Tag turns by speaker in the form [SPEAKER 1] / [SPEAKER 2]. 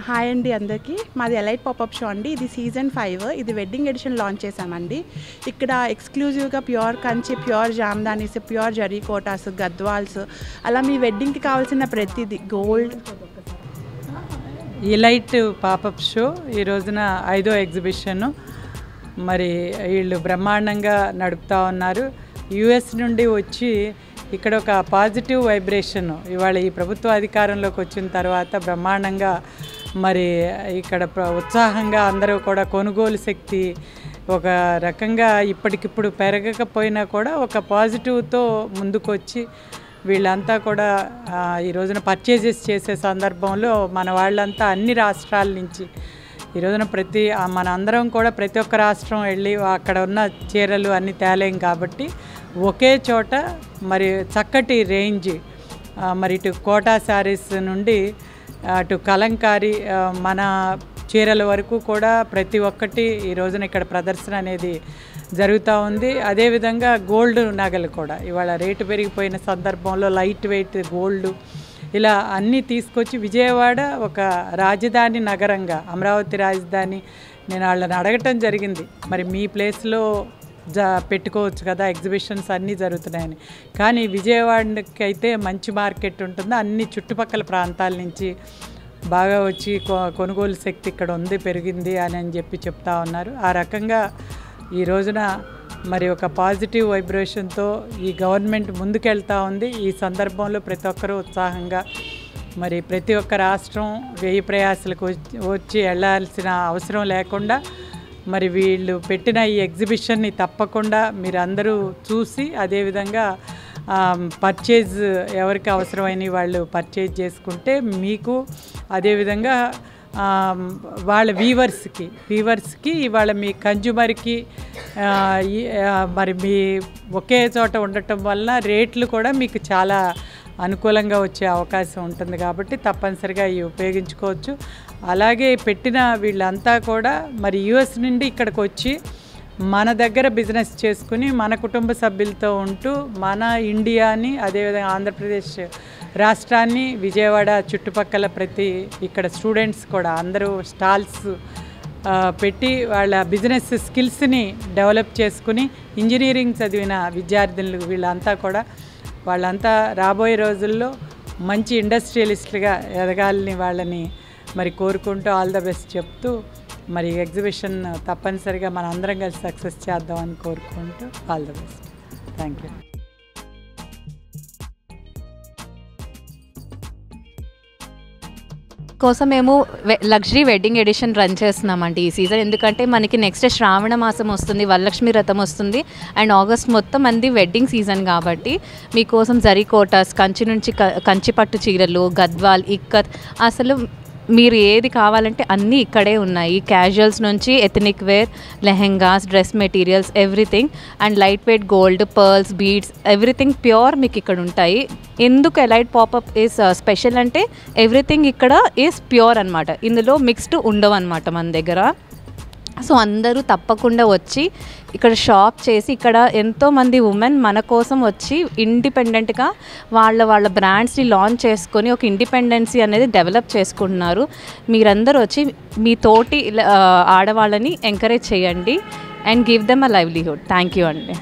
[SPEAKER 1] Hi అండి అందరికీ. మాది ఎలైట్ పాపప్ షో అండి. ఇది సీజన్ 5. ఇది వెడ్డింగ్ ఎడిషన్ లాంచ్ చేశామండి. ఇక్కడ ఎక్స్క్లూజివ్గా pure Kanchi, pure jamdanis, pure zari Kotas, Gadwals, అలా మీ వెడ్డింగ్కి కావాల్సిన ప్రతిదీ గోల్డ్.
[SPEAKER 2] ఎలైట్ పాపప్ షో ఈ రోజున 5వ ఎగ్జిబిషన్. మరి వీళ్ళు బ్రహ్మాండంగా నడుపుతూ ఉన్నారు. యుఎస్ నుండి వచ్చి ఇక్కడ ఒక పాజిటివ్ వైబ్రేషన్ ఇవాళ ఈ ప్రభుత్వ అధికారంలోకి వచ్చిన తర్వాత బ్రహ్మాండంగా మరి ఇక్కడ ఉత్సాహంగా అందరూ కూడా కొనుగోలు శక్తి ఒక రకంగా ఇప్పటికిప్పుడు పెరగకపోయినా కూడా ఒక పాజిటివ్తో ముందుకొచ్చి వీళ్ళంతా కూడా ఈ రోజున పర్చేజెస్ చేసే సందర్భంలో మన వాళ్ళంతా అన్ని రాష్ట్రాల నుంచి ఈ రోజున మన అందరం కూడా ప్రతి ఒక్క రాష్ట్రం వెళ్ళి అక్కడ ఉన్న చీరలు అన్నీ తేలేం కాబట్టి ఒకే చోట మరి చక్కటి రేంజ్ మరి ఇటు కోటా శారీస్ నుండి అటు కలంకారీ మన చీరల వరకు కూడా ప్రతి ఒక్కటి ఈ రోజున ఇక్కడ ప్రదర్శన అనేది జరుగుతూ ఉంది. అదేవిధంగా గోల్డ్ నగలు కూడా ఇవాళ రేటు పెరిగిపోయిన సందర్భంలో లైట్ వెయిట్ గోల్డ్ ఇలా అన్నీ తీసుకొచ్చి విజయవాడ ఒక రాజధాని నగరంగా, అమరావతి రాజధాని, నేను వాళ్ళని అడగటం జరిగింది మరి మీ ప్లేస్లో పెట్టుకోవచ్చు కదా ఎగ్జిబిషన్స్ అన్నీ జరుగుతున్నాయని. కానీ విజయవాడకి అయితే మంచి మార్కెట్ ఉంటుంది. అన్ని చుట్టుపక్కల ప్రాంతాల నుంచి బాగా వచ్చి కొనుగోలు శక్తి ఇక్కడ ఉంది, పెరిగింది అని చెప్పి చెప్తా ఉన్నారు. ఆ రకంగా ఈ రోజున మరి ఒక పాజిటివ్ వైబ్రేషన్తో ఈ గవర్నమెంట్ ముందుకెళ్తూ ఉంది. ఈ సందర్భంలో ప్రతి ఒక్కరూ ఉత్సాహంగా మరి ప్రతి ఒక్క రాష్ట్రం వ్యయ ప్రయాసాలకు వచ్చి వెళ్ళాల్సిన అవసరం లేకుండా మరి వీళ్ళు పెట్టిన ఈ ఎగ్జిబిషన్ని తప్పకుండా మీరు అందరూ చూసి అదేవిధంగా పర్చేజ్ ఎవరికి అవసరమైన వాళ్ళు పర్చేజ్ చేసుకుంటే మీకు అదేవిధంగా వాళ్ళ వీవర్స్కి ఇవాళ మీ కన్జ్యూమర్కి మరి మీ ఒకే చోట ఉండటం వల్ల రేట్లు కూడా మీకు చాలా అనుకూలంగా వచ్చే అవకాశం ఉంటుంది కాబట్టి తప్పనిసరిగా ఇవి ఉపయోగించుకోవచ్చు. అలాగే పెట్టిన వీళ్ళంతా కూడా మరి యుఎస్ నుండి ఇక్కడికి వచ్చి మన దగ్గర బిజినెస్ చేసుకుని మన కుటుంబ సభ్యులతో ఉంటూ మన ఇండియాని అదేవిధంగా ఆంధ్రప్రదేశ్ రాష్ట్రాన్ని విజయవాడ చుట్టుపక్కల ఇక్కడ స్టూడెంట్స్ కూడా అందరూ స్టాల్స్ పెట్టి వాళ్ళ బిజినెస్ స్కిల్స్ని డెవలప్ చేసుకుని ఇంజనీరింగ్ చదివిన విద్యార్థులు వాళ్ళంతా రాబోయే రోజుల్లో మంచి ఇండస్ట్రియలిస్ట్గా ఎదగాలని వాళ్ళని మరి కోరుకుంటూ ఆల్ ద బెస్ట్ చెప్తూ మరి ఎగ్జిబిషన్ తప్పనిసరిగా మన అందరం కలిసి సక్సెస్ చేద్దామని కోరుకుంటూ all the best. Thank you.
[SPEAKER 3] కోసం మేము లగ్జరీ వెడ్డింగ్ ఎడిషన్ రన్ చేస్తున్నామండి ఈ సీజన్. ఎందుకంటే మనకి నెక్స్ట్ శ్రావణ మాసం వస్తుంది, వరలక్ష్మి వ్రతం వస్తుంది అండ్ ఆగస్ట్ మొత్తం మంది వెడ్డింగ్ సీజన్ కాబట్టి మీకోసం జరీ కోటాస్, కంచి నుంచి కంచి పట్టు చీరలు, గద్వాల్, ఇక్కత్, అసలు మీరు ఏది కావాలంటే అన్నీ ఇక్కడే ఉన్నాయి. క్యాజువల్స్ నుంచి ethnic wear, lehengas, dress materials, everything and light weight gold, pearls, beads, everything pure మీకు ఇక్కడ ఉంటాయి. ఎందుకు ఎలైట్ పాపప్ ఈజ్ స్పెషల్ అంటే ఎవ్రీథింగ్ ఇక్కడ ఈజ్ ప్యూర్ అనమాట. ఇందులో మిక్స్డ్ ఉండవు అనమాట మన దగ్గర. సో అందరూ తప్పకుండా వచ్చి ఇక్కడ షాప్ చేసి ఇక్కడ ఎంతోమంది ఉమెన్ మన కోసం వచ్చి ఇండిపెండెంట్గా వాళ్ళ బ్రాండ్స్ని లాంచ్ చేసుకొని ఒక ఇండిపెండెన్సీ అనేది డెవలప్ చేసుకుంటున్నారు. మీరందరూ వచ్చి మీ తోటి ఆడవాళ్ళని ఎంకరేజ్ చేయండి and give them a livelihood. Thank you అండి.